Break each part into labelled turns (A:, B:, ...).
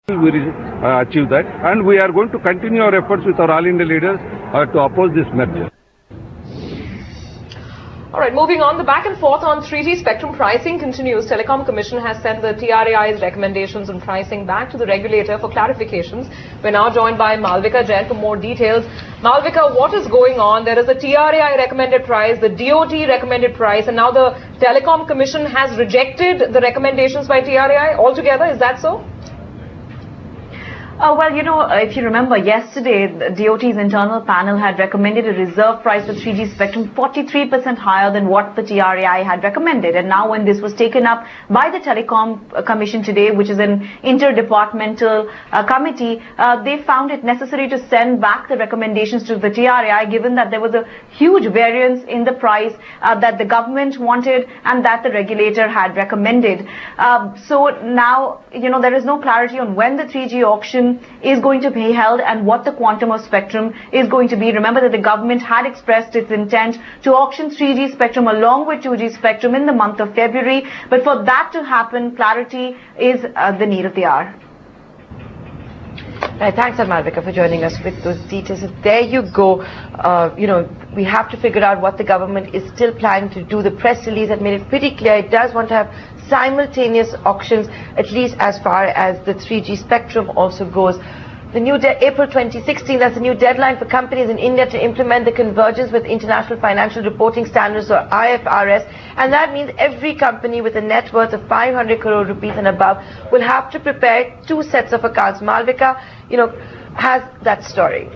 A: We achieve that, and we are going to continue our efforts with our All India leaders to oppose this merger.
B: All right, moving on, the back and forth on 3G spectrum pricing continues. Telecom Commission has sent the TRAI's recommendations on pricing back to the regulator for clarifications. We're now joined by Malvika Jain for more details. Malvika, what is going on? There is a TRAI recommended price, the DOT recommended price, and now the Telecom Commission has rejected the recommendations by TRAI altogether. Is that so?
C: Well, you know, if you remember yesterday, the DOT's internal panel had recommended a reserve price for 3G spectrum 43% higher than what the TRAI had recommended. And now when this was taken up by the Telecom Commission today, which is an interdepartmental committee, they found it necessary to send back the recommendations to the TRAI, given that there was a huge variance in the price that the government wanted and that the regulator had recommended. So now, you know, there is no clarity on when the 3G auction is going to be held and what the quantum of spectrum is going to be. Remember that the government had expressed its intent to auction 3G spectrum along with 2G spectrum in the month of February. But for that to happen, clarity is the need of the hour.
B: Right, thanks, Malvika, for joining us with those details. There you go. You know, we have to figure out what the government is still planning to do. The press release had made it pretty clear it does want to have simultaneous auctions, at least as far as the 3G spectrum also goes. The new April 2016, that's the new deadline for companies in India to implement the convergence with International Financial Reporting Standards, or IFRS, and that means every company with a net worth of 500 crore rupees and above will have to prepare 2 sets of accounts. Malvika, you know, has that story.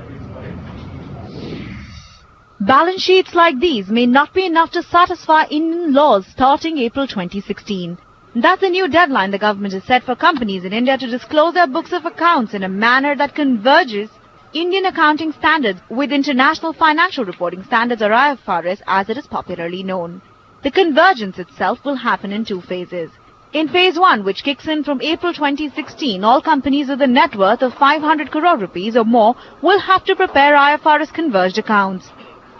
D: Balance sheets like these may not be enough to satisfy Indian laws starting April 2016. That's the new deadline the government has set for companies in India to disclose their books of accounts in a manner that converges Indian accounting standards with International Financial Reporting Standards, or IFRS, as it is popularly known. The convergence itself will happen in 2 phases. In phase 1, which kicks in from April 2016, all companies with a net worth of 500 crore rupees or more will have to prepare IFRS converged accounts.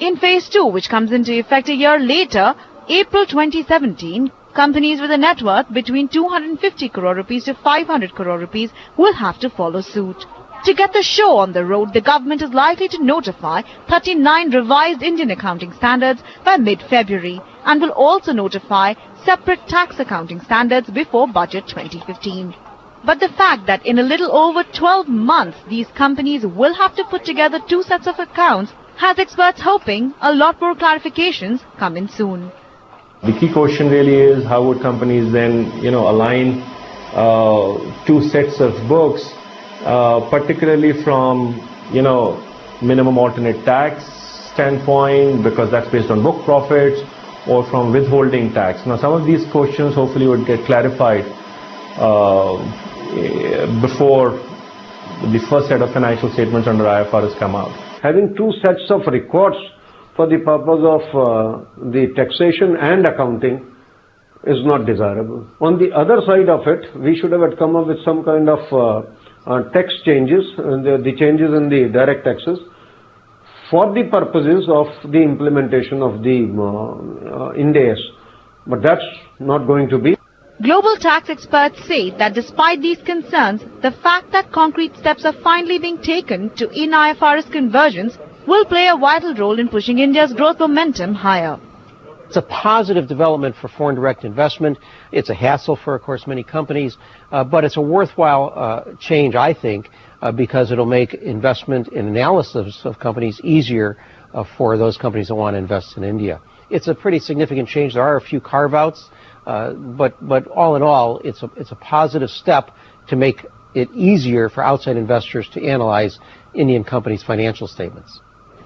D: In phase 2, which comes into effect a year later, April 2017, companies with a net worth between 250 crore rupees to 500 crore rupees will have to follow suit. To get the show on the road, the government is likely to notify 39 revised Indian accounting standards by mid-February and will also notify separate tax accounting standards before Budget 2015. But the fact that in a little over 12 months these companies will have to put together 2 sets of accounts has experts hoping a lot more clarifications come in soon.
E: The key question really is how would companies then, you know, align 2 sets of books, particularly from, you know, minimum alternate tax standpoint, because that's based on book profits, or from withholding tax. Now, some of these questions hopefully would get clarified before the first set of financial statements under IFRS come out.
A: Having 2 sets of records for the purpose of the taxation and accounting is not desirable. On the other side of it, we should have come up with some kind of tax changes, the changes in the direct taxes, for the purposes of the implementation of the Ind-AS. But that's not going to be.
D: Global tax experts say that despite these concerns, the fact that concrete steps are finally being taken to in-IFRS convergence will play a vital role in pushing India's growth momentum higher.
F: It's a positive development for foreign direct investment. It's a hassle for, of course, many companies, but it's a worthwhile change, I think, because it'll make investment and analysis of companies easier for those companies that want to invest in India. It's a pretty significant change. There are a few carve-outs, but all in all, it's a positive step to make it easier for outside investors to analyze Indian companies' financial statements.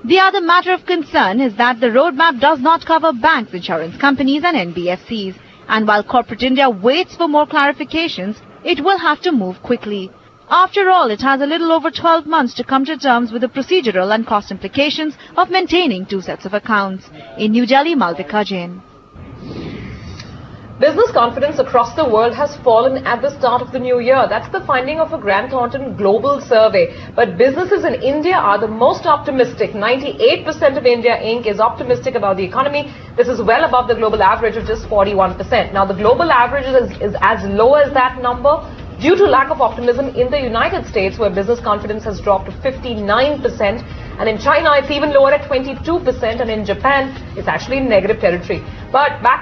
D: The other matter of concern is that the roadmap does not cover banks, insurance companies and NBFCs. And while corporate India waits for more clarifications, it will have to move quickly. After all, it has a little over 12 months to come to terms with the procedural and cost implications of maintaining 2 sets of accounts. In New Delhi, Malvika Jain.
B: Business confidence across the world has fallen at the start of the new year. That's the finding of a Grant Thornton global survey. But businesses in India are the most optimistic. 98% of India Inc. is optimistic about the economy. This is well above the global average of just 41%. Now, the global average is as low as that number
G: due to lack of optimism in the United States, where business confidence has dropped to 59%, and in China it's even lower at 22%, and in Japan it's actually in negative territory. But back